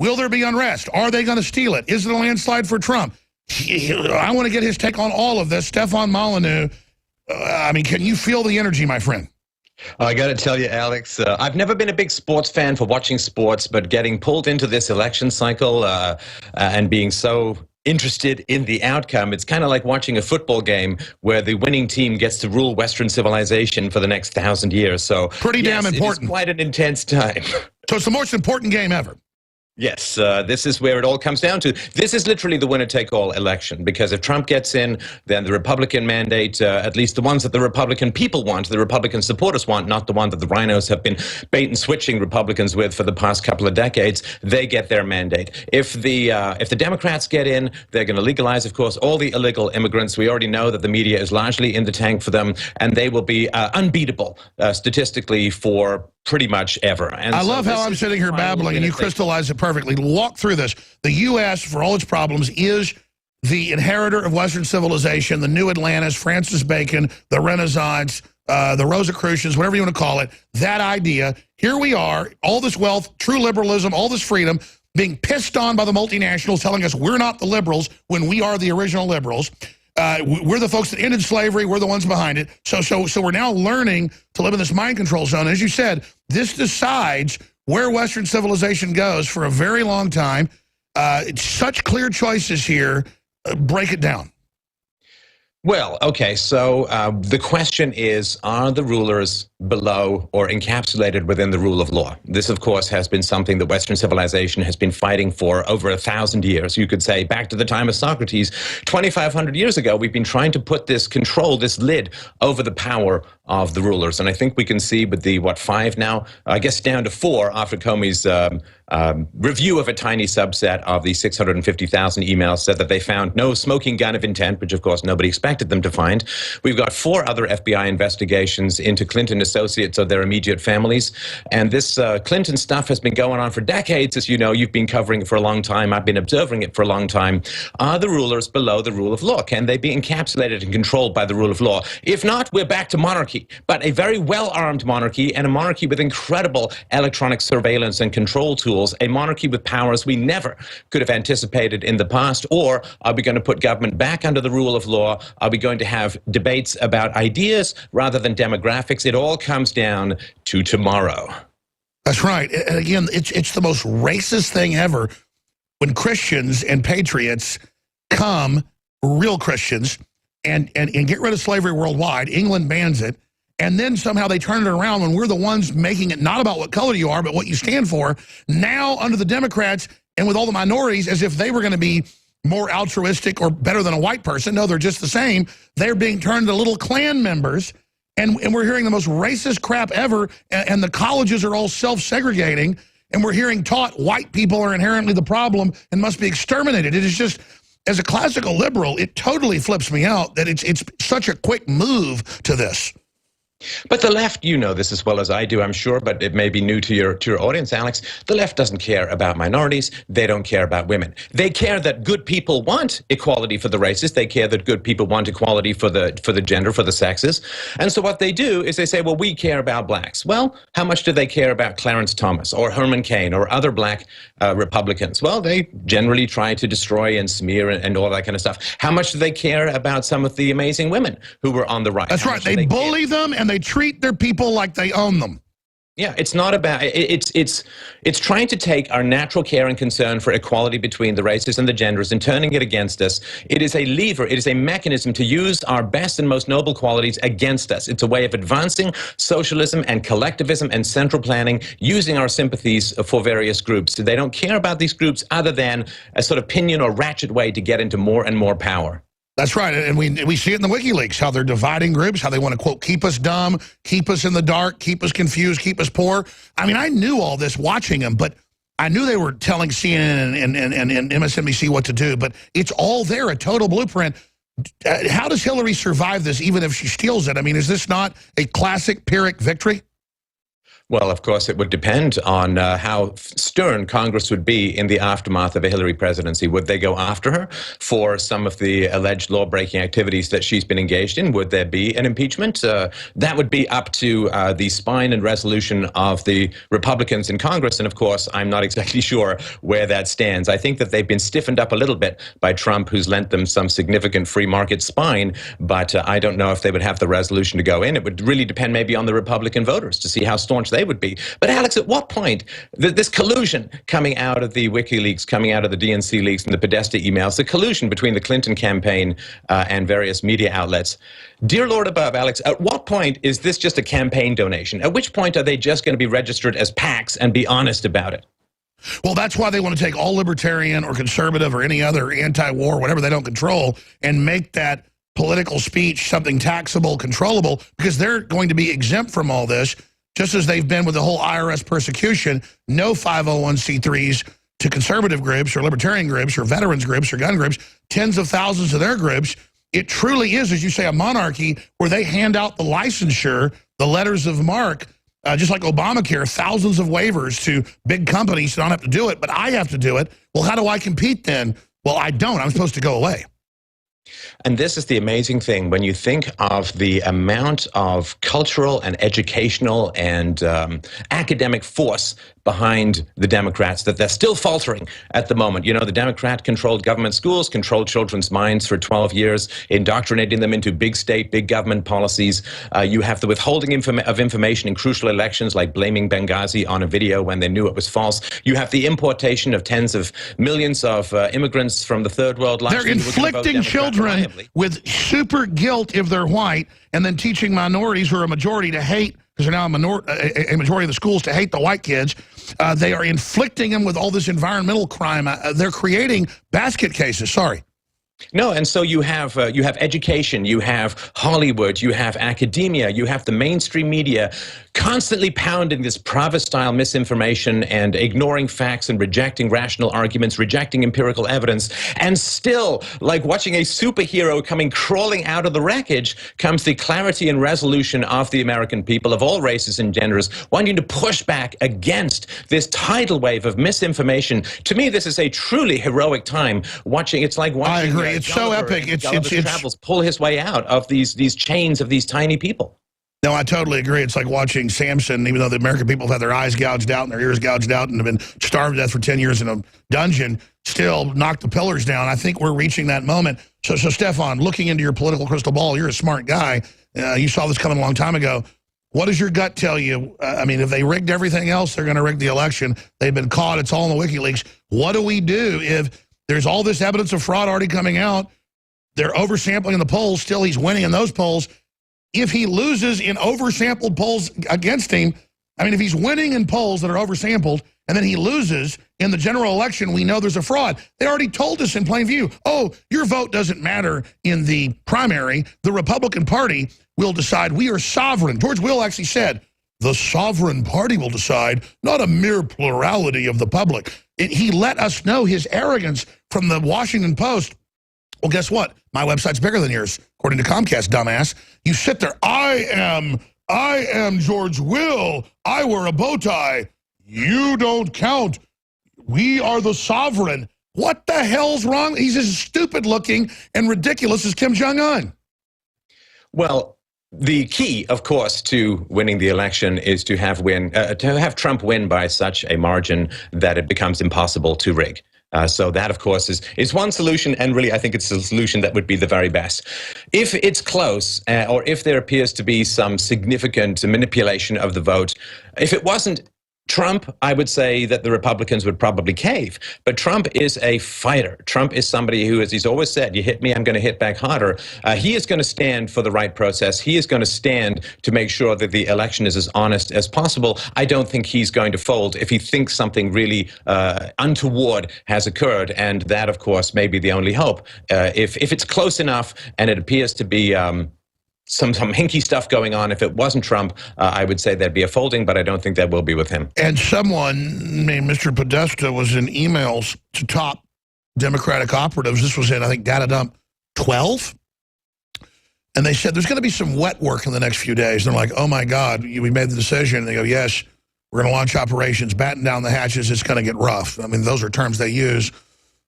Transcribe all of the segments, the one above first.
Will there be unrest? Are they going to steal it? Is it a landslide for Trump? I want to get his take on all of this. Stefan Molyneux, I mean, can you feel the energy, my friend? I got to tell you, Alex, I've never been a big sports fan for watching sports, but getting pulled into this election cycle and being so interested in the outcome, it's kind of like watching a football game where the winning team gets to rule Western civilization for the next 1,000 years. So pretty damn important. It is quite an intense time. So it's the most important game ever. Yes, this is where it all comes down to. This is literally the winner-take-all election, because if Trump gets in, then the Republican mandate, at least the ones that the Republican people want, the Republican supporters want, not the one that the rhinos have been bait-and-switching Republicans with for the past couple of decades, they get their mandate. If the Democrats get in, they're going to legalize, of course, all the illegal immigrants. We already know that the media is largely in the tank for them, and they will be unbeatable statistically for pretty much ever. And I love how I'm sitting here babbling and you crystallize it perfectly. Walk through this. The U.S., for all its problems, is the inheritor of Western civilization, the new Atlantis, Francis Bacon, the Renaissance, the Rosicrucians, whatever you want to call it. That idea, here we are, all this wealth, true liberalism, all this freedom, being pissed on by the multinationals, telling us we're not the liberals when we are the original liberals. We're the folks that ended slavery. We're the ones behind it. So we're now learning to live in this mind control zone. As you said, this decides where Western civilization goes for a very long time. It's such clear choices here. Break it down. Well, okay, so the question is, are the rulers below or encapsulated within the rule of law? This, of course, has been something that Western civilization has been fighting for over 1,000 years. You could say back to the time of Socrates, 2,500 years ago, we've been trying to put this control, this lid over the power of the rulers. And I think we can see with the, 5 now, I guess down to 4 after Comey's review of a tiny subset of the 650,000 emails said that they found no smoking gun of intent, which of course nobody expected them to find. We've got 4 other FBI investigations into Clinton associates or their immediate families. And this Clinton stuff has been going on for decades. As you know, you've been covering it for a long time. I've been observing it for a long time. Are the rulers below the rule of law? Can they be encapsulated and controlled by the rule of law? If not, we're back to monarchy, but a very well-armed monarchy, and a monarchy with incredible electronic surveillance and control tools, a monarchy with powers we never could have anticipated in the past. Or are we going to put government back under the rule of law? Are we going to have debates about ideas rather than demographics? It all comes down to tomorrow. That's right. And again, it's the most racist thing ever when Christians and patriots come, real Christians, and get rid of slavery worldwide. England bans it. And then somehow they turn it around when we're the ones making it not about what color you are, but what you stand for. Now under the Democrats and with all the minorities, as if they were going to be more altruistic or better than a white person. No, they're just the same. They're being turned to little Klan members. And we're hearing the most racist crap ever. And the colleges are all self-segregating. And we're hearing taught white people are inherently the problem and must be exterminated. It is just, as a classical liberal, it totally flips me out that it's such a quick move to this. But the left, you know this as well as I do, I'm sure, but it may be new to your audience, Alex. The left doesn't care about minorities. They don't care about women. They care that good people want equality for the races. They care that good people want equality for the gender, for the sexes. And so what they do is they say, well, we care about blacks. Well, how much do they care about Clarence Thomas or Herman Cain or other black Republicans? Well, they generally try to destroy and smear and all that kind of stuff. How much do they care about some of the amazing women who were on the right? That's right. They bully them and they treat their people like they own them. Yeah, it's not about, it's trying to take our natural care and concern for equality between the races and the genders and turning it against us. It is a lever, it is a mechanism to use our best and most noble qualities against us. It's a way of advancing socialism and collectivism and central planning, using our sympathies for various groups. So they don't care about these groups other than a sort of pinion or ratchet way to get into more and more power. That's right, and we see it in the WikiLeaks, how they're dividing groups, how they want to, quote, keep us dumb, keep us in the dark, keep us confused, keep us poor. I mean, I knew all this watching them, but I knew they were telling CNN and MSNBC what to do, but it's all there, a total blueprint. How does Hillary survive this, even if she steals it? I mean, is this not a classic Pyrrhic victory? Well, of course, it would depend on how stern Congress would be in the aftermath of a Hillary presidency. Would they go after her for some of the alleged law-breaking activities that she's been engaged in? Would there be an impeachment? That would be up to the spine and resolution of the Republicans in Congress. And of course, I'm not exactly sure where that stands. I think that they've been stiffened up a little bit by Trump, who's lent them some significant free market spine. But I don't know if they would have the resolution to go in. It would really depend maybe on the Republican voters to see how staunch they would be. But Alex, at what point, this collusion coming out of the WikiLeaks, coming out of the DNC leaks and the Podesta emails, the collusion between the Clinton campaign and various media outlets, dear Lord above, Alex, at what point is this just a campaign donation? At which point are they just going to be registered as PACs and be honest about it? Well, that's why they want to take all libertarian or conservative or any other anti-war, whatever they don't control, and make that political speech something taxable, controllable, because they're going to be exempt from all this, just as they've been with the whole IRS persecution. No 501c3s to conservative groups or libertarian groups or veterans groups or gun groups, tens of thousands of their groups. It truly is, as you say, a monarchy where they hand out the licensure, the letters of marque, just like Obamacare, thousands of waivers to big companies that don't have to do it, but I have to do it. Well, how do I compete then? Well, I don't. I'm supposed to go away. And this is the amazing thing when you think of the amount of cultural and educational and academic force behind the Democrats, that they're still faltering at the moment. You know, the Democrat-controlled government schools controlled children's minds for 12 years, indoctrinating them into big state, big government policies. You have the withholding of information in crucial elections, like blaming Benghazi on a video when they knew it was false. You have the importation of tens of millions of immigrants from the third world. They're inflicting children with super guilt if they're white, and then teaching minorities who are a majority to hate, because they're now a majority of the schools, to hate the white kids. They are inflicting them with all this environmental crime. They're creating basket cases. Sorry. No, and so you have education, you have Hollywood, you have academia, you have the mainstream media constantly pounding this Provost-style misinformation and ignoring facts and rejecting rational arguments, rejecting empirical evidence, and still, like watching a superhero coming crawling out of the wreckage, comes the clarity and resolution of the American people of all races and genders, wanting to push back against this tidal wave of misinformation. To me, this is a truly heroic time watching. It's like watching. I agree. It's so epic. It's travels pull his way out of these chains of these tiny people. No, I totally agree. It's like watching Samson, even though the American people have had their eyes gouged out and their ears gouged out and have been starved to death for 10 years in a dungeon, still knock the pillars down. I think we're reaching that moment. So Stefan, looking into your political crystal ball, you're a smart guy. You saw this coming a long time ago. What does your gut tell you? I mean, if they rigged everything else, they're going to rig the election. They've been caught. It's all in the WikiLeaks. What do we do if there's all this evidence of fraud already coming out? They're oversampling in the polls. Still, he's winning in those polls. If he loses in oversampled polls against him, I mean, if he's winning in polls that are oversampled and then he loses in the general election, we know there's a fraud. They already told us in plain view, oh, your vote doesn't matter in the primary. The Republican Party will decide. We are sovereign. George Will actually said, the sovereign party will decide, not a mere plurality of the public. He let us know his arrogance from the Washington Post. Well, guess what? My website's bigger than yours, according to Comcast, dumbass. You sit there, I am George Will. I wear a bow tie. You don't count. We are the sovereign. What the hell's wrong? He's as stupid looking and ridiculous as Kim Jong-un. Well, the key, of course, to winning the election is to have Trump win by such a margin that it becomes impossible to rig. So that, of course, is one solution, and really I think it's a solution that would be the very best. If it's close, or if there appears to be some significant manipulation of the vote, if it wasn't Trump, I would say that the Republicans would probably cave. But Trump is a fighter. Trump is somebody who, as he's always said, you hit me, I'm going to hit back harder. He is going to stand for the right process. He is going to stand to make sure that the election is as honest as possible. I don't think he's going to fold if he thinks something really untoward has occurred. And that, of course, may be the only hope. If it's close enough and it appears to be some hinky stuff going on. If it wasn't Trump, I would say there'd be a folding, but I don't think there will be with him. And someone named Mr. Podesta was in emails to top Democratic operatives. This was in, I think, Data Dump 12. And they said there's going to be some wet work in the next few days. And they're like, oh, my God, we made the decision. And they go, yes, We're going to launch operations, batten down the hatches. It's going to get rough. I mean, those are terms they use.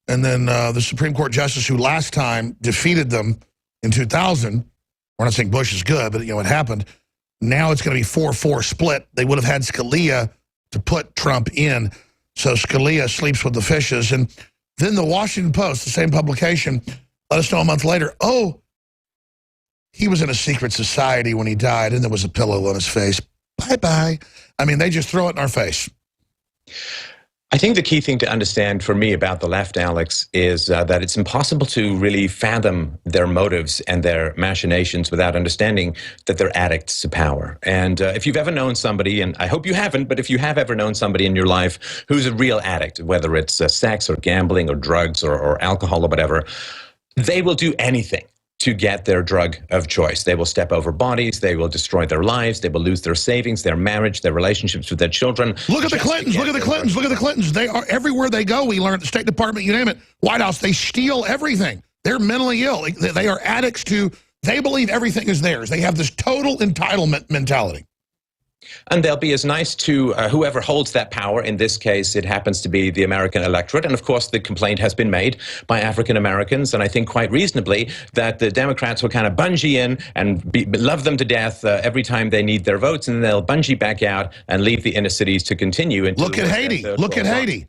And then the Supreme Court justice who last time defeated them in 2000, we're not saying Bush is good, but it happened. Now it's going to be 4-4 split. They would have had Scalia to put Trump in. So Scalia sleeps with the fishes. And then the Washington Post, the same publication, let us know a month later, oh, he was in a secret society when he died, and there was a pillow on his face. Bye-bye. I mean, they just throw it in our face. I think the key thing to understand for me about the left, Alex, is that it's impossible to really fathom their motives and their machinations without understanding that they're addicts to power. And if you've ever known somebody, and I hope you haven't, but if you have ever known somebody in your life who's a real addict, whether it's sex or gambling or drugs or alcohol or whatever, they will do anything to get their drug of choice. They will step over bodies, they will destroy their lives, they will lose their savings, their marriage, their relationships with their children. Look at the Clintons, look at the Clintons, look at the Clintons. They are, everywhere they go, we learn at the State Department, you name it, White House, they steal everything. They're mentally ill. They are addicts to, they believe everything is theirs. They have this total entitlement mentality. And they'll be as nice to whoever holds that power. In this case, it happens to be the American electorate. And of course, the complaint has been made by African Americans, and I think quite reasonably, that the Democrats will kind of bungee in and love them to death every time they need their votes, and then they'll bungee back out and leave the inner cities to continue. Look at Haiti. Look at Haiti.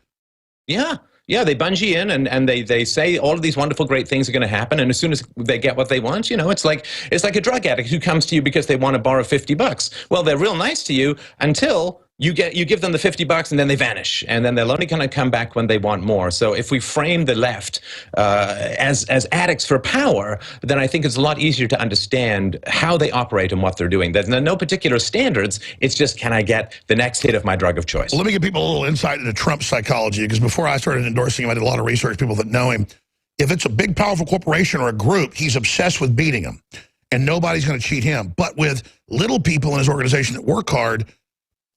Yeah. Yeah, they bungee in and they say all of these wonderful, great things are going to happen. And as soon as they get what they want, it's like a drug addict who comes to you because they want to borrow $50. Well, they're real nice to you until you give them the $50 and then they vanish. And then they'll only kind of come back when they want more. So if we frame the left as addicts for power, then I think it's a lot easier to understand how they operate and what they're doing. There's no particular standards. It's just, can I get the next hit of my drug of choice? Well, let me give people a little insight into Trump's psychology, because before I started endorsing him, I did a lot of research, people that know him. If it's a big, powerful corporation or a group, he's obsessed with beating them. And nobody's going to cheat him. But with little people in his organization that work hard,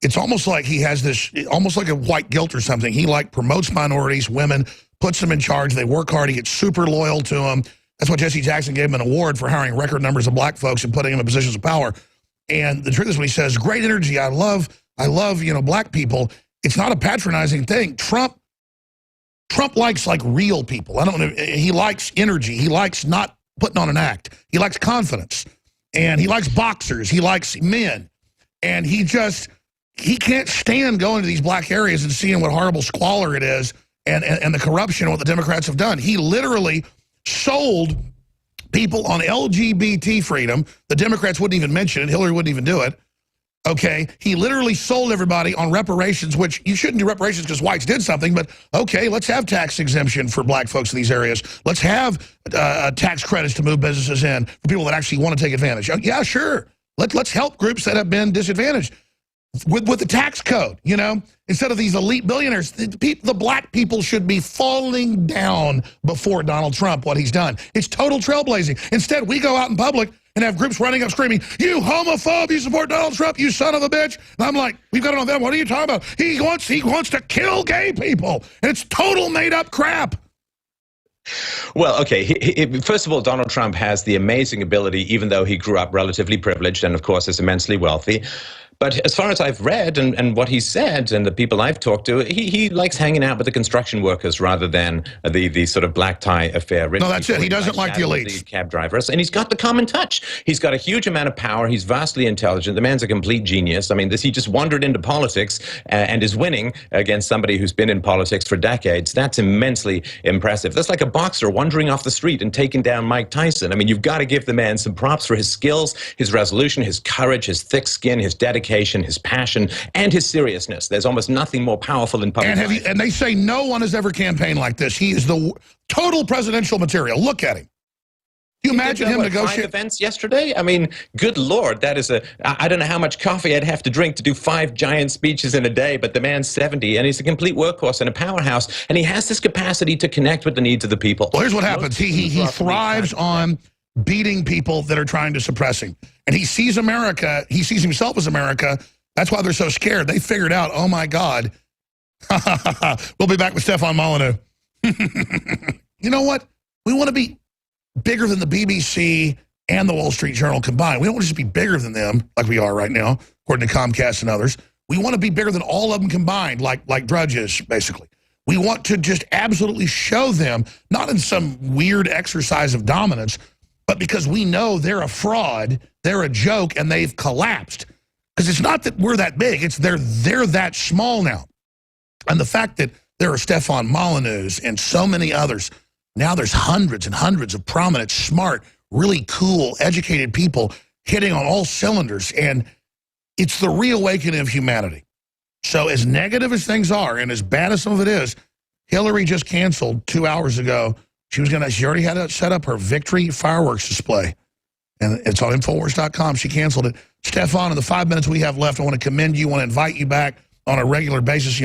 it's almost like he has this, almost like a white guilt or something. He promotes minorities, women, puts them in charge. They work hard. He gets super loyal to them. That's why Jesse Jackson gave him an award for hiring record numbers of black folks and putting them in positions of power. And the truth is, when he says, great energy, I love, black people, it's not a patronizing thing. Trump likes real people. I don't know. He likes energy. He likes not putting on an act. He likes confidence. And he likes boxers. He likes men. And he can't stand going to these black areas and seeing what horrible squalor it is and the corruption, what the Democrats have done. He literally sold people on LGBT freedom. The Democrats wouldn't even mention it. Hillary wouldn't even do it. Okay, he literally sold everybody on reparations, which you shouldn't do reparations because whites did something, but okay, let's have tax exemption for black folks in these areas. Let's have tax credits to move businesses in for people that actually want to take advantage. Yeah, sure. Let's help groups that have been disadvantaged. With the tax code, instead of these elite billionaires, the black people should be falling down before Donald Trump, what he's done. It's total trailblazing. Instead, we go out in public and have groups running up screaming, you homophobe, you support Donald Trump, you son of a bitch. And I'm like, we've got it on them. What are you talking about? He wants to kill gay people. And it's total made up crap. Well, okay, first of all, Donald Trump has the amazing ability, even though he grew up relatively privileged and, of course, is immensely wealthy. But as far as I've read and what he said and the people I've talked to, he likes hanging out with the construction workers rather than the sort of black tie affair. No, that's it. He doesn't like the elites. The cab drivers. And he's got the common touch. He's got a huge amount of power. He's vastly intelligent. The man's a complete genius. I mean, he just wandered into politics and is winning against somebody who's been in politics for decades. That's immensely impressive. That's like a boxer wandering off the street and taking down Mike Tyson. I mean, you've got to give the man some props for his skills, his resolution, his courage, his thick skin, his dedication, his passion, and his seriousness. There's almost nothing more powerful in public life. And they say no one has ever campaigned like this. He is the total presidential material. Look at him. Can you imagine him negotiating 5 events yesterday? I mean, good Lord, that is I don't know how much coffee I'd have to drink to do 5 giant speeches in a day, but the man's 70, and he's a complete workhorse and a powerhouse, and he has this capacity to connect with the needs of the people. Well, here's what happens. He thrives on beating people that are trying to suppress him. And he sees America, he sees himself as America. That's why they're so scared. They figured out, oh my God. We'll be back with Stefan Molyneux. You know what? We want to be bigger than the BBC and the Wall Street Journal combined. We don't want to just be bigger than them like we are right now, according to Comcast and others. We want to be bigger than all of them combined, like Drudge is, basically. We want to just absolutely show them, not in some weird exercise of dominance, but because we know they're a fraud, they're a joke, and they've collapsed. Because it's not that we're that big, it's they're that small now. And the fact that there are Stefan Molyneux and so many others, now there's hundreds and hundreds of prominent, smart, really cool, educated people hitting on all cylinders, and it's the reawakening of humanity. So as negative as things are, and as bad as some of it is, Hillary just canceled 2 hours ago. She already had it set up her victory fireworks display. And it's on Infowars.com. She canceled it. Stefan, in the 5 minutes we have left, I want to commend you, want to invite you back on a regular basis,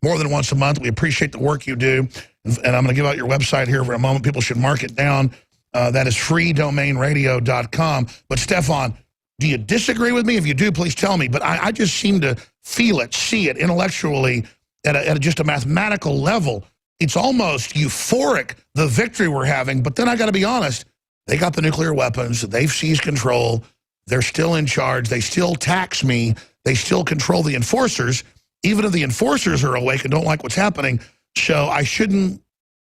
more than once a month. We appreciate the work you do. And I'm going to give out your website here for a moment. People should mark it down. That is freedomainradio.com. But Stefan, do you disagree with me? If you do, please tell me. But I just seem to feel it, see it intellectually at just a mathematical level. It's almost euphoric, the victory we're having. But then I got to be honest, they got the nuclear weapons. They've seized control. They're still in charge. They still tax me. They still control the enforcers. Even if the enforcers are awake and don't like what's happening. So I shouldn't,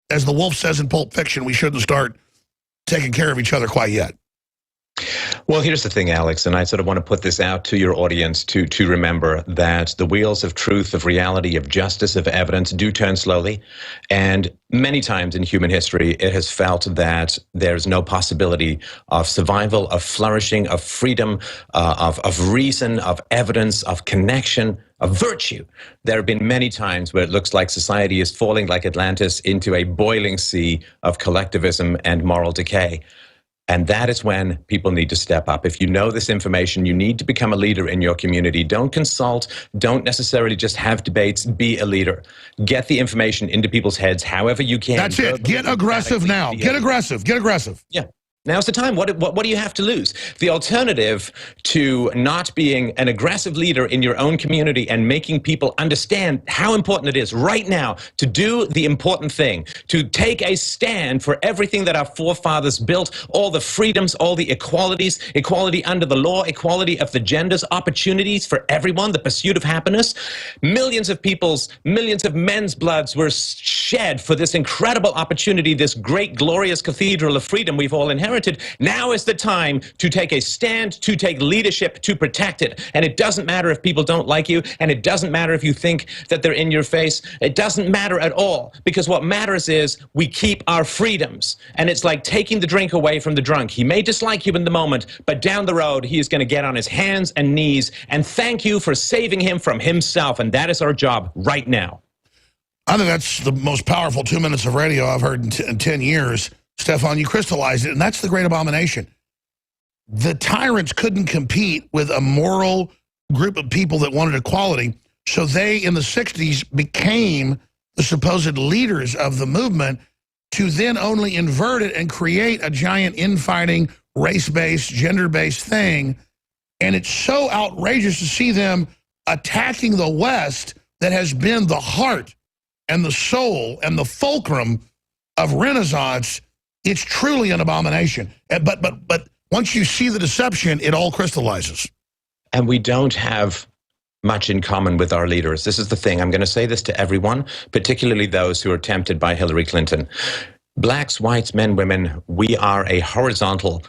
as the wolf says in Pulp Fiction, we shouldn't start taking care of each other quite yet. Well, here's the thing, Alex, and I sort of want to put this out to your audience to remember that the wheels of truth, of reality, of justice, of evidence do turn slowly. And many times in human history, it has felt that there's no possibility of survival, of flourishing, of freedom, of reason, of evidence, of connection, of virtue. There have been many times where it looks like society is falling like Atlantis into a boiling sea of collectivism and moral decay. And that is when people need to step up. If you know this information, you need to become a leader in your community. Don't consult. Don't necessarily just have debates. Be a leader. Get the information into people's heads however you can. That's it. Get aggressive now. Get aggressive. Get aggressive. Yeah. Now's the time. What do you have to lose? The alternative to not being an aggressive leader in your own community and making people understand how important it is right now to do the important thing, to take a stand for everything that our forefathers built, all the freedoms, all the equalities, equality under the law, equality of the genders, opportunities for everyone, the pursuit of happiness. Millions of people's, millions of men's bloods were shed for this incredible opportunity, this great, glorious cathedral of freedom we've all inherited. Now is the time to take a stand, to take leadership, to protect it. And it doesn't matter if people don't like you, and it doesn't matter if you think that they're in your face. It doesn't matter at all, because what matters is we keep our freedoms. And it's like taking the drink away from the drunk. He may dislike you in the moment, but down the road, he is going to get on his hands and knees and thank you for saving him from himself. And that is our job right now. I think that's the most powerful 2 minutes of radio I've heard in 10 years. Stefan, you crystallized it, and that's the great abomination. The tyrants couldn't compete with a moral group of people that wanted equality, so they, in the 60s, became the supposed leaders of the movement to then only invert it and create a giant infighting, race-based, gender-based thing. And it's so outrageous to see them attacking the West that has been the heart and the soul and the fulcrum of Renaissance. It's truly an abomination. But once you see the deception, it all crystallizes. And we don't have much in common with our leaders. This is the thing. I'm going to say this to everyone, particularly those who are tempted by Hillary Clinton. Blacks, whites, men, women, we are a horizontal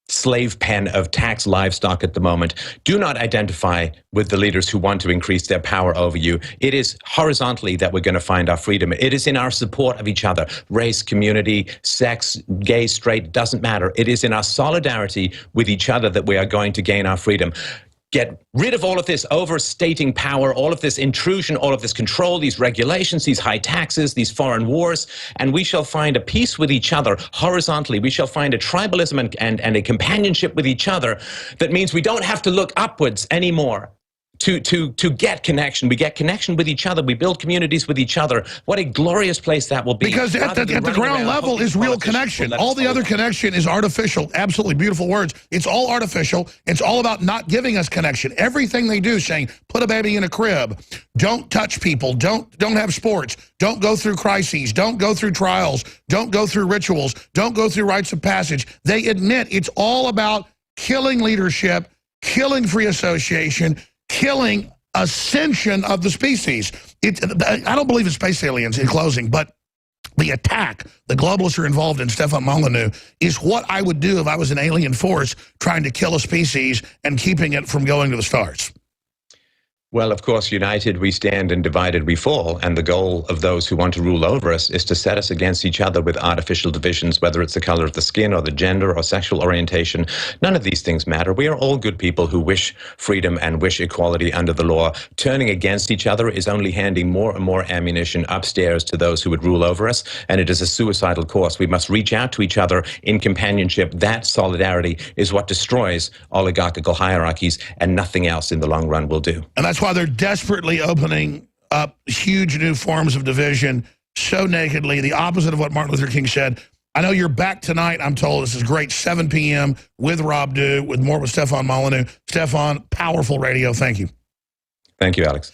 slave pen of tax livestock at the moment. Do not identify with the leaders who want to increase their power over you. It is horizontally that we're going to find our freedom. It is in our support of each other. Race, community, sex, gay, straight, doesn't matter. It is in our solidarity with each other that we are going to gain our freedom. Get rid of all of this overstating power, all of this intrusion, all of this control, these regulations, these high taxes, these foreign wars, and we shall find a peace with each other horizontally. We shall find a tribalism and a companionship with each other that means we don't have to look upwards anymore to get connection. We get connection with each other. We build communities with each other. What a glorious place that will be. Because at the ground level is real connection. All the other connection is artificial. Absolutely beautiful words. It's all artificial. It's all about not giving us connection. Everything they do, saying, put a baby in a crib, don't touch people, don't have sports, don't go through crises, don't go through trials, don't go through rituals, don't go through rites of passage. They admit it's all about killing leadership, killing free association, killing ascension of the species. I don't believe in space aliens, in closing, but the attack the globalists are involved in, Stefan Molyneux, is what I would do if I was an alien force trying to kill a species and keeping it from going to the stars. Well, of course, united we stand and divided we fall. And the goal of those who want to rule over us is to set us against each other with artificial divisions, whether it's the color of the skin or the gender or sexual orientation. None of these things matter. We are all good people who wish freedom and wish equality under the law. Turning against each other is only handing more and more ammunition upstairs to those who would rule over us. And it is a suicidal course. We must reach out to each other in companionship. That solidarity is what destroys oligarchical hierarchies, and nothing else in the long run will do. And that's why they're desperately opening up huge new forms of division so nakedly, the opposite of what Martin Luther King said. I know you're back tonight, I'm told. This is great, 7 p.m. with Rob Dew, with more with Stefan Molyneux. Stefan, powerful radio. Thank you. Thank you, Alex.